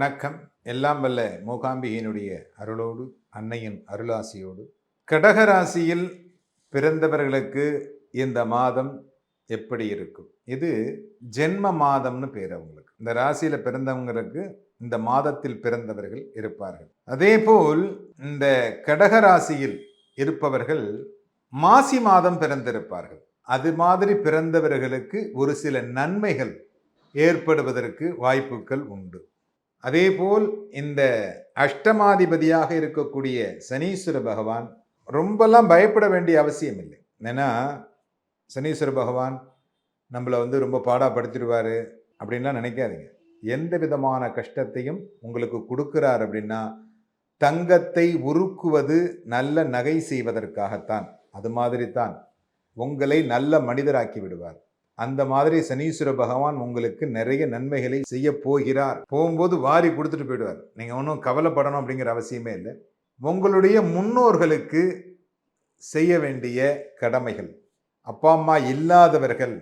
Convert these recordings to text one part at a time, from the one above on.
வணக்கம். எல்லாம் வல்ல மூகாம்பிகையினுடைய அருளோடு அன்னையின் அருளாசியோடு கடகராசியில் பிறந்தவர்களுக்கு இந்த மாதம் எப்படி இருக்கும்? இது ஜென்ம மாதம்னு பேர் அவங்களுக்கு. இந்த ராசியில பிறந்தவங்களுக்கு இந்த மாதத்தில் பிறந்தவர்கள் இருப்பார்கள். அதேபோல் இந்த கடகராசியில் இருப்பவர்கள் மாசி மாதம் பிறந்திருப்பார்கள். அது மாதிரி பிறந்தவர்களுக்கு ஒரு சில நன்மைகள் ஏற்படுவதற்கு வாய்ப்புகள் உண்டு. அதேபோல் இந்த அஷ்டமாதிபதியாக இருக்கக்கூடிய சனீஸ்வர பகவான் ரொம்பலாம் பயப்பட வேண்டிய அவசியம் இல்லை. ஏன்னா சனீஸ்வர பகவான் நம்மளை ரொம்ப பாடாப்படுத்திடுவார் அப்படின்லாம் நினைக்காதீங்க. எந்த விதமான கஷ்டத்தையும் உங்களுக்கு கொடுக்கிறார் அப்படின்னா தங்கத்தை உருக்குவது நல்ல நகை செய்வதற்காகத்தான். அது மாதிரி தான் உங்களை நல்ல மனிதராக்கி விடுவார். அந்த மாதிரி சனீஸ்வர பகவான் உங்களுக்கு நிறைய நன்மைகளை செய்ய போகிறார். போகும்போது வாரி கொடுத்துட்டு போயிடுவார். நீங்கள் ஒன்றும் கவலைப்படணும் அப்படிங்கிற அவசியமே இல்லை. உங்களுடைய முன்னோர்களுக்கு செய்ய வேண்டிய கடமைகள், அப்பா அம்மா இல்லாதவர்கள்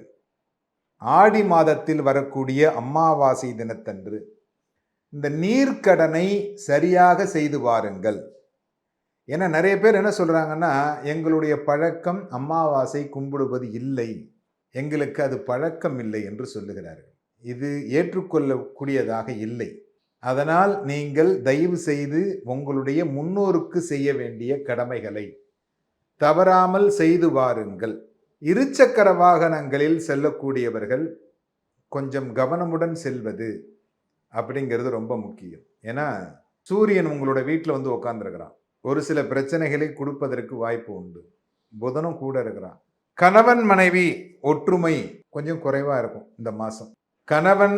ஆடி மாதத்தில் வரக்கூடிய அமாவாசை தினத்தன்று இந்த நீர்க்கடனை சரியாக செய்து வாருங்கள். ஏன்னா நிறைய பேர் என்ன சொல்கிறாங்கன்னா, எங்களுடைய பழக்கம் அமாவாசை கும்பிடுவது இல்லை, எங்களுக்கு அது பழக்கம் இல்லை என்று சொல்லுகிறார்கள். இது ஏற்றுக்கொள்ளக்கூடியதாக இல்லை. அதனால் நீங்கள் தயவு செய்து உங்களுடைய முன்னோருக்கு செய்ய வேண்டிய கடமைகளை தவறாமல் செய்து வாருங்கள். இருசக்கர வாகனங்களில் செல்லக்கூடியவர்கள் கொஞ்சம் கவனமுடன் செல்வது அப்படிங்கிறது ரொம்ப முக்கியம். ஏன்னா சூரியன் உங்களோட வீட்டில் உட்கார்ந்துருக்கிறான். ஒரு சில பிரச்சனைகளை கொடுப்பதற்கு வாய்ப்பு உண்டு. புதனும் கூட இருக்கிறான். கணவன் மனைவி ஒற்றுமை கொஞ்சம் குறைவா இருக்கும் இந்த மாசம். கணவன்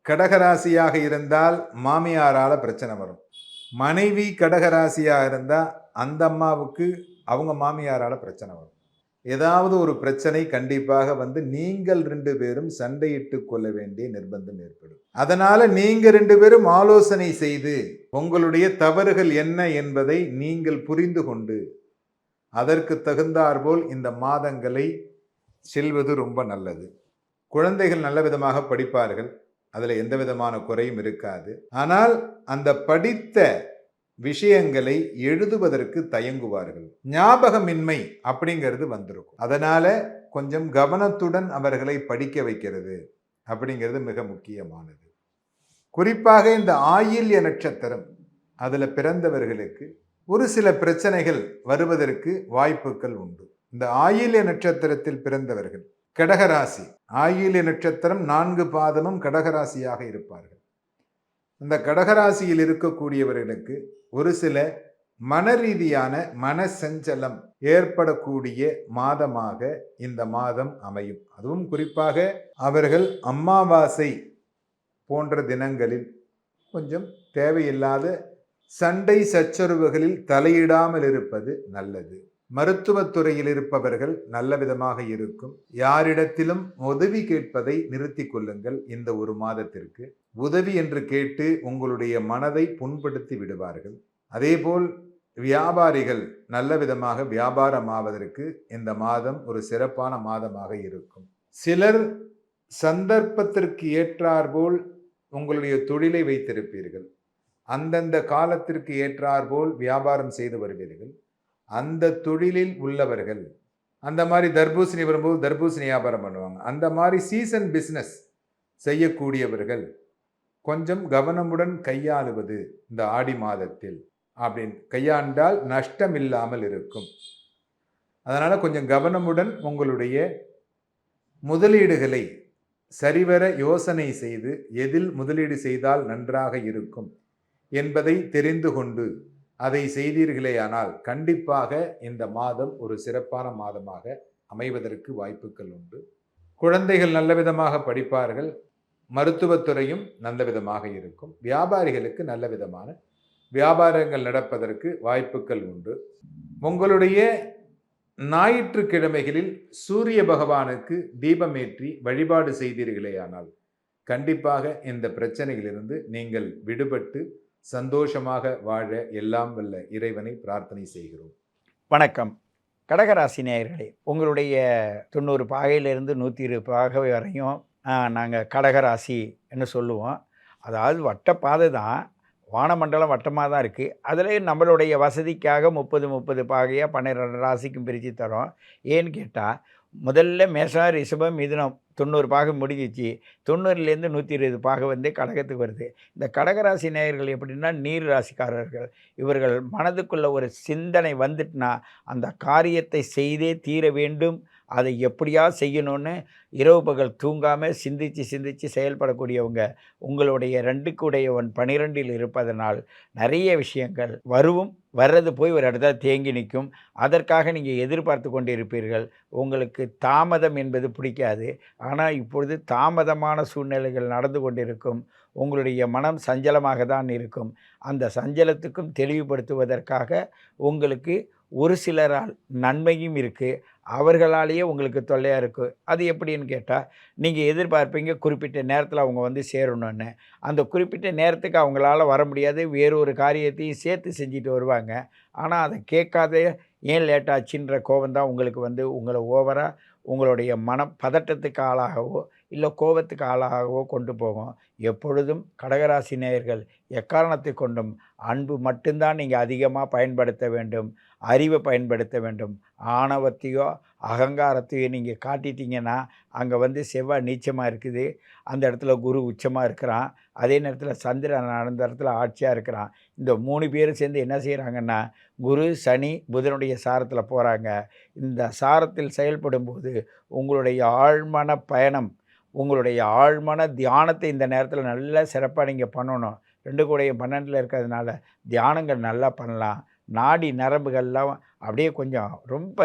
கடகராசியாக இருந்தால் மாமியாரால பிரச்சனை வரும். மனைவி கடகராசியாக இருந்தால் அந்த அம்மாவுக்கு அவங்க மாமியாரால பிரச்சனை வரும். ஏதாவது ஒரு பிரச்சனை கண்டிப்பாக நீங்கள் 2 பேரும் சண்டையிட்டு கொள்ள வேண்டிய நிர்பந்தம் ஏற்படும். அதனால நீங்க 2 பேரும் ஆலோசனை செய்து உங்களுடைய தவறுகள் என்ன என்பதை நீங்கள் புரிந்து கொண்டு அதற்கு தகுந்தாற்போல் இந்த மாதங்களை செல்வது ரொம்ப நல்லது. குழந்தைகள் நல்ல விதமாக படிப்பார்கள், அதில் எந்த விதமான குறையும் இருக்காது. ஆனால் அந்த படித்த விஷயங்களை எழுதுவதற்கு தயங்குவார்கள். ஞாபகமின்மை அப்படிங்கிறது வந்திருக்கும். அதனால கொஞ்சம் கவனத்துடன் அவர்களை படிக்க வைக்கிறது அப்படிங்கிறது மிக முக்கியமானது. குறிப்பாக இந்த ஆயில்ய நட்சத்திரம் அதில் பிறந்தவர்களுக்கு ஒரு சில பிரச்சனைகள் வருவதற்கு வாய்ப்புகள் உண்டு. இந்த ஆயில்ய நட்சத்திரத்தில் பிறந்தவர்கள் கடகராசி, ஆயில்ய நட்சத்திரம் 4 பாதமும் கடகராசியாக இருப்பார்கள். இந்த கடகராசியில் இருக்கக்கூடியவர்களுக்கு ஒரு சில மனரீதியான மனசஞ்சலம் ஏற்படக்கூடிய மாதமாக இந்த மாதம் அமையும். அதுவும் குறிப்பாக அவர்கள் அமாவாசை போன்ற தினங்களில் கொஞ்சம் தேவையில்லாத சண்டை சச்சரவுகளில் தலையிடாமல் இருப்பது நல்லது. மருத்துவத்துறையில் இருப்பவர்கள் நல்ல விதமாக இருக்கும். யாரிடத்திலும் உதவி கேட்பதை நிறுத்தி கொள்ளுங்கள். இந்த ஒரு மாதத்திற்கு உதவி என்று கேட்டு உங்களுடைய மனதை புண்படுத்தி விடுவார்கள். அதேபோல் வியாபாரிகள் நல்ல விதமாக வியாபாரமாவதற்கு இந்த மாதம் ஒரு சிறப்பான மாதமாக இருக்கும். சிலர் சந்தர்ப்பத்திற்கு ஏற்றாற்போல் உங்களுடைய தொழிலை வைத்திருப்பீர்கள். அந்தந்த காலத்திற்கு ஏற்றாற்போல் வியாபாரம் செய்து வருவீர்கள். அந்த தொழிலில் உள்ளவர்கள் அந்த மாதிரி தர்பூசணி வரும்போது தர்பூசணி வியாபாரம் பண்ணுவாங்க. அந்த மாதிரி சீசன் பிஸ்னஸ் செய்யக்கூடியவர்கள் கொஞ்சம் கவனமுடன் கையாளுவது இந்த ஆடி மாதத்தில் அப்படின்னு கையாண்டால் நஷ்டம் இல்லாமல் இருக்கும். அதனால கொஞ்சம் கவனமுடன் உங்களுடைய முதலீடுகளை சரிவர யோசனை செய்து எதில் முதலீடு செய்தால் நன்றாக இருக்கும் என்பதை தெரிந்து கொண்டு அதை செய்தீர்களேயானால் கண்டிப்பாக இந்த மாதம் ஒரு சிறப்பான மாதமாக அமைவதற்கு வாய்ப்புகள் உண்டு. குழந்தைகள் நல்ல விதமாக படிப்பார்கள். மருத்துவத்துறையும் நல்ல விதமாக இருக்கும். வியாபாரிகளுக்கு நல்ல விதமான வியாபாரங்கள் நடப்பதற்கு வாய்ப்புகள் உண்டு. உங்களுடைய ஞாயிற்றுக்கிழமைகளில் சூரிய பகவானுக்கு தீபமேற்றி வழிபாடு செய்தீர்களேயானால் கண்டிப்பாக இந்த பிரச்சனையிலிருந்து நீங்கள் விடுபட்டு சந்தோஷமாக வாழ எல்லாம் வல்ல இறைவனை பிரார்த்தனை செய்கிறோம். வணக்கம். கடகராசி நேயர்களே, உங்களுடைய 90 பாகையிலிருந்து 120 பாகை வரையும் நாங்கள் கடகராசி என்று சொல்லுவோம். அதாவது வட்ட பாதை தான். வானமண்டலம் வட்டமா தான் இருக்கு. அதிலேயும் நம்மளுடைய வசதிக்காக 30, 30 பாகையா 12 ராசிக்கும் பிரிச்சு தர்றோம். ஏன்னு கேட்டா, முதல்ல மேஷம், ரிஷபம், மிதுனம் 90 பாகை முடிஞ்சிச்சு. 90லேருந்து 120 பாகை வந்து கடகத்துக்கு வருது. இந்த கடகராசி நேயர்கள் எப்படின்னா, நீர் ராசிக்காரர்கள். இவர்கள் மனதுக்குள்ள ஒரு சிந்தனை வந்துட்டுனா, அந்த காரியத்தை செய்தே தீர வேண்டும். அதை எப்படியாவது செய்யணும்னு இரவு பகல் தூங்காம சிந்திச்சு, சிந்திச்சு செயல்படக்கூடியவங்க. உங்களுடைய 2க்கு உடையவன் 12ல் இருப்பதனால், நிறைய விஷயங்கள் வர்றது போய் ஒரு இடத்துல தேங்கி நிக்கும். அதற்காக நீங்க எதிர்பார்த்து கொண்டிருப்பீர்கள். உங்களுக்கு தாமதம் என்பது பிடிக்காது. ஆனா, இப்பொழுது தாமதமான சூழ்நிலைகள் நடந்து கொண்டிருக்கும். உங்களுடைய மனம் சஞ்சலமாக தான் இருக்கும். அந்த சஞ்சலத்துக்கும் தெளிவுபடுத்துவதற்காக உங்களுக்கு ஒரு சிலரால் நன்மையும் இருக்கு. அவர்களாலேயே உங்களுக்கு தொல்லையா இருக்கு. அது எப்படின்னு கேட்டா, நீங்க எதிர்பார்ப்பீங்க குறிப்பிட்ட நேரத்தில அவங்க வந்து சேரணும்னு. அந்த குறிப்பிட்ட நேரத்துக்கு அவங்களால வர முடியாது. வேறொரு காரியத்தையும் சேர்த்து செஞ்சுட்டு வருவாங்க. ஆனா, அத கேட்காதே ஏன் லேட் ஆச்சுன்ற கோவம் தான் உங்களுக்கு வந்து உங்கள ஓவரா உங்களுடைய பதட்டத்துக்கு ஆளாகவோ, இல்ல கோவத்துக்கு ஆளாகவோ கொண்டு போகும். எப்பொழுதும் கடகராசி நேயர்கள் எக்காரணத்தைக் கொண்டும் அன்பு மட்டும்தான் நீங்க அதிகமா பயன்படுத்த வேண்டும். அறிவ பயன்படுத்த வேண்டும். ஆணவத்தையோ, அகங்காரத்தையோ நீங்க காட்டிட்டீங்கன்னா, அங்க வந்து செவ்வாய் நீச்சமா இருக்குது. அந்த இடத்துல குரு உச்சமா இருக்கிறான். அதே நேரத்தில சந்திரன் அந்த இடத்துல ஆட்சியா இருக்கிறான். இந்த 3 பேரும் சேர்ந்து என்ன செய்றாங்கன்னா, குரு, சனி, புதனுடைய சாரத்தில போறாங்க. இந்த சாரத்தில் செயல்படும்போது, உங்களுடைய ஆழ்மன பயணம், உங்களுடைய ஆழ்மன தியானத்தை இந்த நேரத்தில நல்லா சிறப்பா நீங்க பண்ணணும். 2 கூடயும் 12ல இருக்கிறதுனால, தியானங்கள் நல்லா பண்ணலாம். நாடி நரம்புகள்லாம் அப்படியே கொஞ்சம் ரொம்ப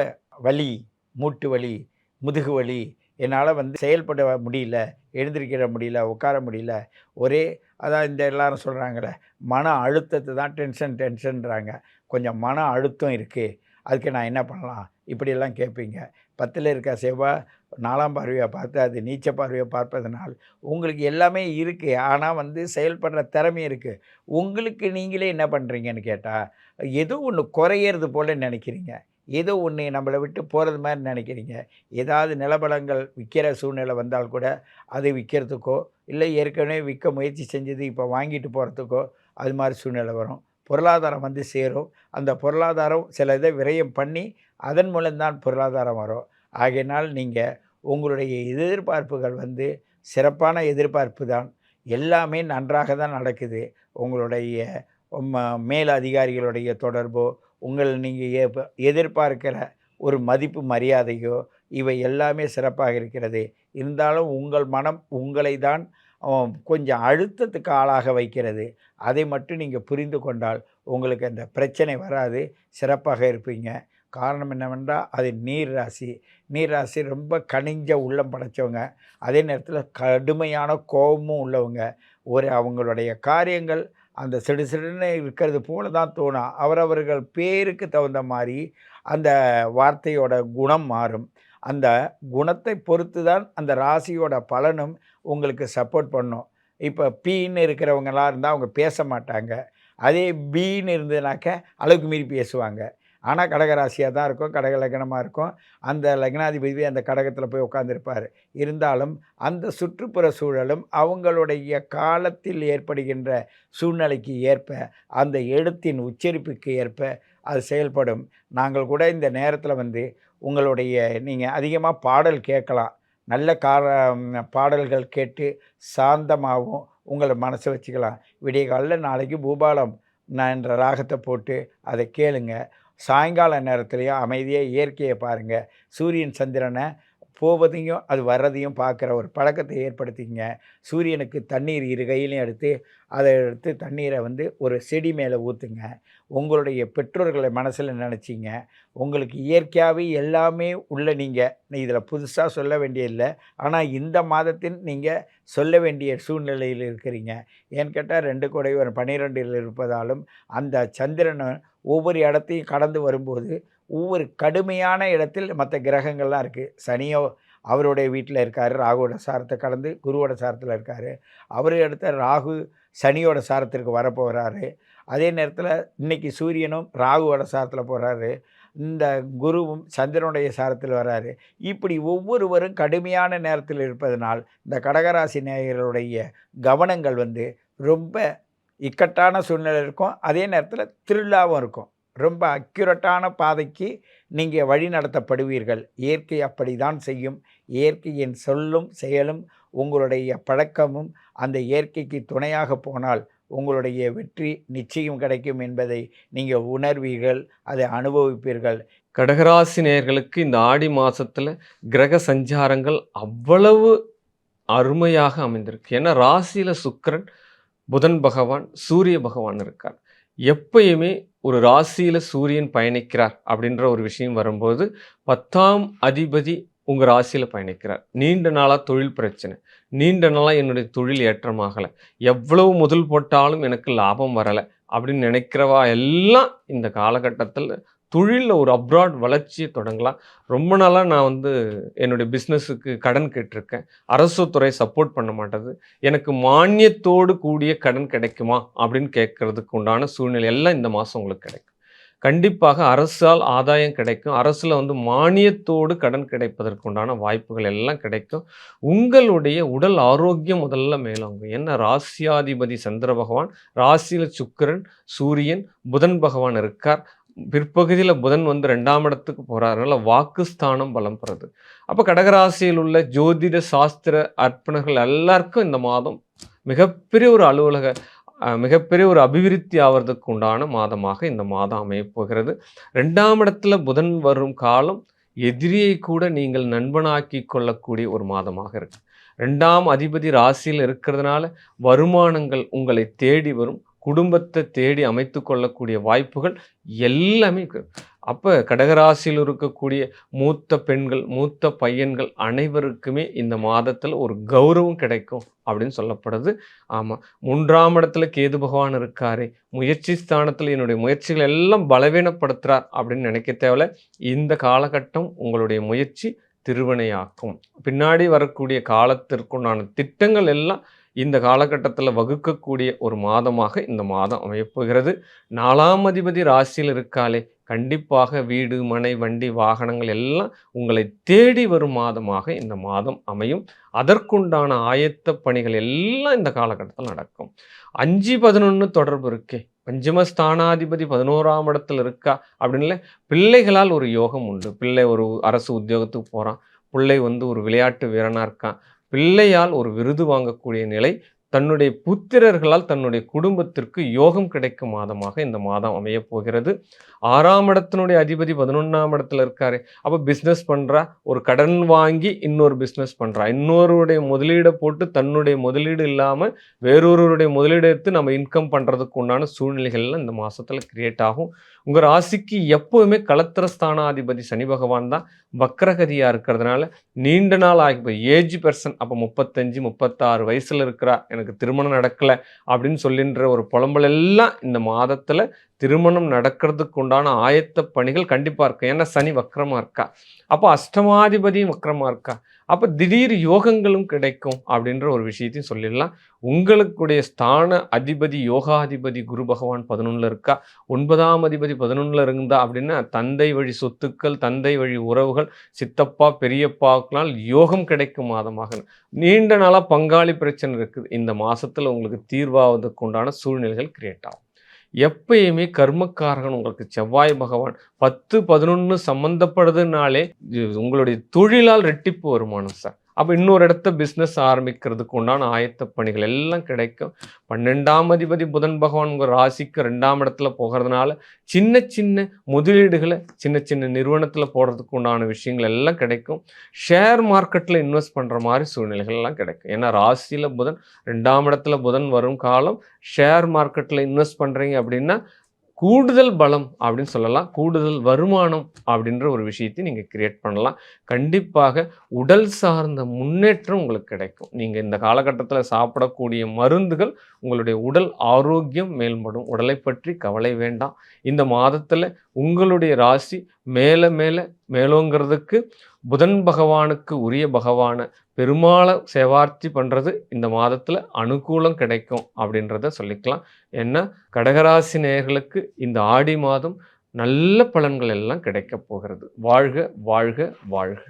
வலி, மூட்டு வலி, முதுகு வலி, என்னால வந்து செயல்பட முடியல, எழுந்திரிக்கிற முடியல, உட்கார முடியல. ஒரே அதான் இந்த எல்லாரும் சொல்றாங்கல்ல, மன அழுத்தத்த தான் டென்ஷன்றாங்க. கொஞ்சம் மன அழுத்தம் இருக்கு. அதுக்கு நான் என்ன பண்ணலாம்? இப்படியெல்லாம் கேட்பீங்க. 10ல இருக்க செவ்வாய் 4ஆம் பார்வையா பார்த்து, அது நீச்ச பார்வையா பார்ப்பதனால், உங்களுக்கு எல்லாமே இருக்கு. ஆனா வந்து செயல்படுற திறமை இருக்கு. உங்களுக்கு நீங்களே என்ன பண்றீங்கன்னு கேட்டா, ஏதோ ஒண்ணு குறையறது போல நெனைக்கிறீங்க. ஏதோ ஒண்ணு நம்மள விட்டு போறது மாரி நெனைக்கிறீங்க. ஏதாவது நிலபலங்கள் விக்கிற சூழ்நிலை வந்தால் கூட, அதை விக்கிறதுக்கோ, இல்ல ஏற்கனவே விக்க முயற்சி செஞ்சது இப்ப வாங்கிட்டு போறதுக்கோ, அது மாரி சூழ்நிலை வரும். பொருளாதாரம் வந்து சேரும். அந்த பொருளாதாரம் சில இத விரயம் பண்ணி, அதன் மூலம் தான் பொருளாதாரம் வரும். ஆகையினால் நீங்க உங்களுடைய எதிர்பார்ப்புகள் வந்து சிறப்பான எதிர்பார்ப்பு தான். எல்லாமே நன்றாக தான் நடக்குது. உங்களுடைய ம மேல் அதிகாரிகளுடைய தொடர்போ, நீங்க எதிர்பார்க்கிற ஒரு மதிப்பு, மரியாதையோ, இவை எல்லாமே சிறப்பாக இருக்கிறது. இருந்தாலும் உங்கள் மனம் உங்களை தான் கொஞ்சம் அழுத்தத்துக்கு ஆளாக வைக்கிறது. அதை மட்டும் நீங்க புரிந்து கொண்டால், உங்களுக்கு அந்த பிரச்சனை வராது. சிறப்பாக இருப்பீங்க. காரணம் என்னவென்றால், அது நீர் ராசி. நீர் ராசி ரொம்ப கனிஞ்ச உள்ளம் படைச்சவங்க. அதே நேரத்தில கடுமையான கோபமும் உள்ளவங்க. அவங்களுடைய காரியங்கள் அந்த சிடுசிடுன்னு இருக்கிறது போல தான் தோணும். அவரவர்கள் பேருக்கு தகுந்த மாரி அந்த வார்த்தையோட குணம் மாறும். அந்த குணத்தை பொறுத்து தான் அந்த ராசியோட பலனும் உங்களுக்கு சப்போர்ட் பண்ணும். இப்ப பின்னு இருக்கிறவங்களா இருந்தா அவங்க பேச மாட்டாங்க. அதே பின்னு இருந்ததுனாக்க அளவுக்கு மீறி பேசுவாங்க. ஆனா கடகராசியா தான் இருக்கும். கடக லக்னமா இருக்கும். அந்த லக்னாதிபதி அந்த கடகத்தில போய் உட்கார்ந்திருப்பாரு. இருந்தாலும் அந்த சுற்றுப்புற சூழலும் அவங்களுடைய காலத்தில் ஏற்படுகின்ற சூழ்நிலைக்கு ஏற்ப, அந்த எழுத்தின் உச்சரிப்புக்கு ஏற்ப அது செயல்படும். நாங்கள் கூட இந்த நேரத்தில வந்து உங்களுடைய நீங்க அதிகமா பாடல் கேட்கலாம். நல்ல பாடல்கள் கேட்டு சாந்தமாவும் உங்கள மனச வச்சுக்கலாம். விடியகாலைல நாளைக்கு பூபாலம் என்ற ராகத்த போட்டு அத கேளுங்க. சாயங்கால நேரத்திலயும் அமைதியா இயற்கைய பாருங்க. சூரியன், சந்திரன போவதையும், அது வர்றதையும் பார்க்குற ஒரு பழக்கத்தை ஏற்படுத்திக்கங்க. சூரியனுக்கு தண்ணீர் இரு கையிலயும் எடுத்து, அத எடுத்து தண்ணீர வந்து ஒரு செடி மேல ஊத்துங்க. உங்களுடைய பெற்றோர்கள மனசுல நெனச்சிங்க. உங்களுக்கு இயற்கையாவே எல்லாமே உள்ள நீங்க இதில புதுசா சொல்ல வேண்டியதில்ல. ஆனா இந்த மாதத்தின் நீங்க சொல்ல வேண்டிய சூழ்நிலையில் இருக்கிறீங்க. ஏன்னு கேட்டா 2 குடையவன் 12ல் இருப்பதாலும், அந்த சந்திரன் ஒவ்வொரு இடத்தையும் கடந்து வரும்போது, ஒவ்வொரு கடுமையான இடத்தில் மத்த கிரகங்கள்லாம் இருக்கு. சனியோ அவருடைய வீட்ல இருக்காரு. ராகுவோட சாரத்த கடந்து குருவோட சாரத்தில இருக்காரு. அவரு அடுத்த ராகு சனியோட சாரத்திற்கு வரப்போறாரு. அதே நேரத்தில இன்னைக்கு சூரியனும் ராகுவோட சாரத்தில போறாரு. இந்த குருவும் சந்திரனுடைய சாரத்தில் வராரு. இப்படி ஒவ்வொருவரும் கடுமையான நேரத்தில் இருப்பதனால், இந்த கடகராசி நேயர்களுடைய கவனங்கள் வந்து ரொம்ப இக்கட்டான சூழ்நிலை இருக்கும். அதே நேரத்தில் த்ரில்லாவும் இருக்கும். ரொம்ப அக்யூரட்டான பாதைக்கு நீங்கள் வழி நடத்தப்படுவீர்கள். இயற்கை அப்படிதான் செய்யும். இயற்கையின் சொல்லும் செயலும் உங்களுடைய பழக்கமும் அந்த இயற்கைக்கு துணையாக போனால் உங்களுடைய வெற்றி நிச்சயம் கிடைக்கும் என்பதை நீங்கள் உணர்வீர்கள், அதை அனுபவிப்பீர்கள். கடகராசி நேயர்களுக்கு இந்த ஆடி மாசத்துல கிரக சஞ்சாரங்கள் அவ்வளவு அருமையாக அமைந்திருக்கு. ஏன்னா ராசியில சுக்கிரன், புதன் பகவான், சூரிய பகவான் இருக்கார். எப்பயுமே ஒரு ராசியில சூரியன் பயணிக்கிறார் அப்படின்ற ஒரு விஷயம் வரும்போது 10ஆம் அதிபதி உங்க ராசியில பயணிக்கிறார். நீண்ட நாளா தொழில் பிரச்சனை, நீண்ட நாளா என்னுடைய தொழில் ஏற்றமாகலை, எவ்வளவு முதல் போட்டாலும் எனக்கு லாபம் வரலை அப்படின்னு நினைக்கிறவா எல்லாம் இந்த காலகட்டத்தில் தொழிலில் ஒரு அப்ராட் வளர்ச்சியை தொடங்கலாம். ரொம்ப நாளாக நான் என்னுடைய பிஸ்னஸுக்கு கடன் கேட்டிருக்கேன், அரசு துறை சப்போர்ட் பண்ண மாட்டேது, எனக்கு மானியத்தோடு கூடிய கடன் கிடைக்குமா அப்படின்னு கேட்கறதுக்கு உண்டான சூழ்நிலை எல்லாம் இந்த மாதம் உங்களுக்கு கிடைக்கும். கண்டிப்பாக அரசால் ஆதாயம் கிடைக்கும். அரசில் மானியத்தோடு கடன் கிடைப்பதற்கு உண்டான வாய்ப்புகள் எல்லாம் கிடைக்கும். உங்களுடைய உடல் ஆரோக்கியம் முதல்ல மேலோங்கும். என்ன ராசியாதிபதி சந்திர பகவான், ராசியில் சுக்கிரன், சூரியன், புதன் பகவான் இருக்கார். பிற்பகுதியில் புதன் 2ஆம் இடத்துக்கு போகிறார். அதனால் வாக்குஸ்தானம் பலம் பெறுது. அப்போ கடகராசியில் உள்ள ஜோதிட சாஸ்திர அர்ப்பணர்கள் எல்லாருக்கும் இந்த மாதம் மிகப்பெரிய ஒரு மிகப்பெரிய ஒரு அபிவிருத்தி ஆவறதுக்கு உண்டான மாதமாக இந்த மாதம் அமையப்போகிறது. 2ஆம் இடத்துல புதன் வரும் காலம் எதிரியை கூட நீங்கள் நண்பனாக்கி கொள்ளக்கூடிய ஒரு மாதமாக இருக்கு. 2ஆம் அதிபதி ராசியில் இருக்கிறதுனால வருமானங்கள் உங்களை தேடி வரும். குடும்பத்தை தேடி அமைத்து கொள்ளக்கூடிய வாய்ப்புகள் எல்லாமே அப்போ கடகராசியில் இருக்கக்கூடிய மூத்த பெண்கள், மூத்த பையன்கள் அனைவருக்குமே இந்த மாதத்தில் ஒரு கௌரவம் கிடைக்கும் அப்படின்னு சொல்லப்படுது. ஆமாம், 3ஆம் இடத்துல கேது பகவான் இருக்காரு. முயற்சி ஸ்தானத்தில் என்னுடைய முயற்சிகள் எல்லாம் பலவீனப்படுத்துகிறார் அப்படின்னு நினைக்க தேவையில்ல. இந்த காலகட்டம் உங்களுடைய முயற்சி திருவினையாக்கும். பின்னாடி வரக்கூடிய காலத்திற்குண்டான திட்டங்கள் எல்லாம் இந்த காலகட்டத்தில் வகுக்கக்கூடிய ஒரு மாதமாக இந்த மாதம் அமையப்போகிறது. 4ஆம் அதிபதி ராசியில் இருக்காலே கண்டிப்பாக வீடு, மனை, வண்டி, வாகனங்கள் எல்லாம் உங்களை தேடி வரும் மாதமாக இந்த மாதம் அமையும். அதற்குண்டான ஆயத்த பணிகள் எல்லாம் இந்த காலகட்டத்தில் நடக்கும். 5-11 தொடர்பு இருக்கே, பஞ்சமஸ்தானாதிபதி 11ஆம் இடத்துல இருக்கா அப்படின்னு பிள்ளைகளால் ஒரு யோகம் உண்டு. பிள்ளை ஒரு அரசு உத்தியோகத்துக்கு போகிறான், பிள்ளை ஒரு விளையாட்டு வீரனாக இருக்கான், பிள்ளையால் ஒரு விருது வாங்கக்கூடிய நிலை, தன்னுடைய புத்திரர்களால் தன்னுடைய குடும்பத்திற்கு யோகம் கிடைக்கும் மாதமாக இந்த மாதம் அமையப் போகிறது. 6ஆம் இடத்தினுடைய அதிபதி 11ஆம் இடத்துல இருக்காரு. அப்போ பிஸ்னஸ் பண்ணுறா, ஒரு கடன் வாங்கி இன்னொரு பிஸ்னஸ் பண்ணுறா, இன்னொருடைய முதலீடை போட்டு தன்னுடைய முதலீடு இல்லாமல் வேறொருவருடைய முதலீடு எடுத்து நம்ம இன்கம் பண்ணுறதுக்கு உண்டான சூழ்நிலைகள்லாம் இந்த மாதத்தில் கிரியேட் ஆகும். உங்கள் ராசிக்கு எப்போவுமே களத்திரஸ்தானாதிபதி சனி பகவான் தான் வக்ரகதியாக இருக்கிறதுனால நீண்ட நாள் ஆகி ஏஜ் பர்சன், அப்போ 35-36 வயசில் இருக்கிறா, எனக்கு திருமணம் நடக்கலை அப்படின்னு சொல்லின்ற ஒரு புலம்பல் எல்லாம் இந்த மாதத்தில் திருமணம் நடக்கிறதுக்கு உண்டான ஆயத்த பணிகள் கண்டிப்பாக இருக்கும். ஏன்னா சனி வக்ரமாக இருக்கா, அப்போ அஷ்டமாதிபதியும் வக்ரமாக இருக்கா, அப்போ திடீர் யோகங்களும் கிடைக்கும் அப்படின்ற ஒரு விஷயத்தையும் சொல்லிடலாம். உங்களுக்குடைய ஸ்தான அதிபதி யோகாதிபதி குரு பகவான் 11 இருக்கா, 9ஆம் அதிபதி 11 இருந்தா அப்படின்னா தந்தை வழி சொத்துக்கள், தந்தை வழி உறவுகள், சித்தப்பா பெரியப்பாக்களால் யோகம் கிடைக்கும் மாதமாக. நீண்ட நாளாக பங்காளி பிரச்சனை இருக்குது, இந்த மாதத்தில் உங்களுக்கு தீர்வாவதற்கு உண்டான சூழ்நிலைகள் கிரியேட் ஆகும். எப்பயுமே கர்மக்காரகன் உங்களுக்கு செவ்வாய் பகவான் 10-11 சம்மந்தப்படுதுனாலே உங்களுடைய தொழிலால் ரெட்டிப்பு வருமானம் சார். அப்போ இன்னொரு இடத்த பிஸ்னஸ் ஆரம்பிக்கிறதுக்கு உண்டான ஆயத்த பணிகள் எல்லாம் கிடைக்கும். 12ஆம் அதிபதி புதன் பகவான் உங்கள் ராசிக்கு 2ஆம் இடத்துல போகிறதுனால சின்ன சின்ன முதலீடுகளை சின்ன சின்ன நிறுவனத்தில் போடுறதுக்கு உண்டான விஷயங்கள் எல்லாம் கிடைக்கும். ஷேர் மார்க்கெட்டில் இன்வெஸ்ட் பண்ணுற மாதிரி சூழ்நிலைகள் எல்லாம் கிடைக்கும். ஏன்னா ராசியில் புதன், 2ஆம் இடத்துல புதன் வரும் காலம், ஷேர் மார்க்கெட்டில் இன்வெஸ்ட் பண்ணுறீங்க அப்படின்னா கூடுதல் பலம் அப்படின்னு சொல்லலாம், கூடுதல் வருமானம் அப்படின்ற ஒரு விஷயத்தை நீங்கள் கிரியேட் பண்ணலாம். கண்டிப்பாக உடல் சார்ந்த முன்னேற்றம் உங்களுக்கு கிடைக்கும். நீங்கள் இந்த காலகட்டத்தில் சாப்பிடக்கூடிய மருந்துகள் உங்களுடைய உடல் ஆரோக்கியம் மேம்படும். உடலை பற்றி கவலை வேண்டாம். இந்த மாதத்தில் உங்களுடைய ராசி மேலே மேலே மேலோங்கிறதுக்கு புதன் பகவானுக்கு உரிய பகவானை பெருமாளை சேவார்த்தி பண்ணுறது இந்த மாதத்தில் அனுகூலம் கிடைக்கும் அப்படின்றத சொல்லிக்கலாம். ஏன்னா கடகராசி நேயர்களுக்கு இந்த ஆடி மாதம் நல்ல பலன்கள் எல்லாம் கிடைக்க போகிறது. வாழ்க வாழ்க வாழ்க.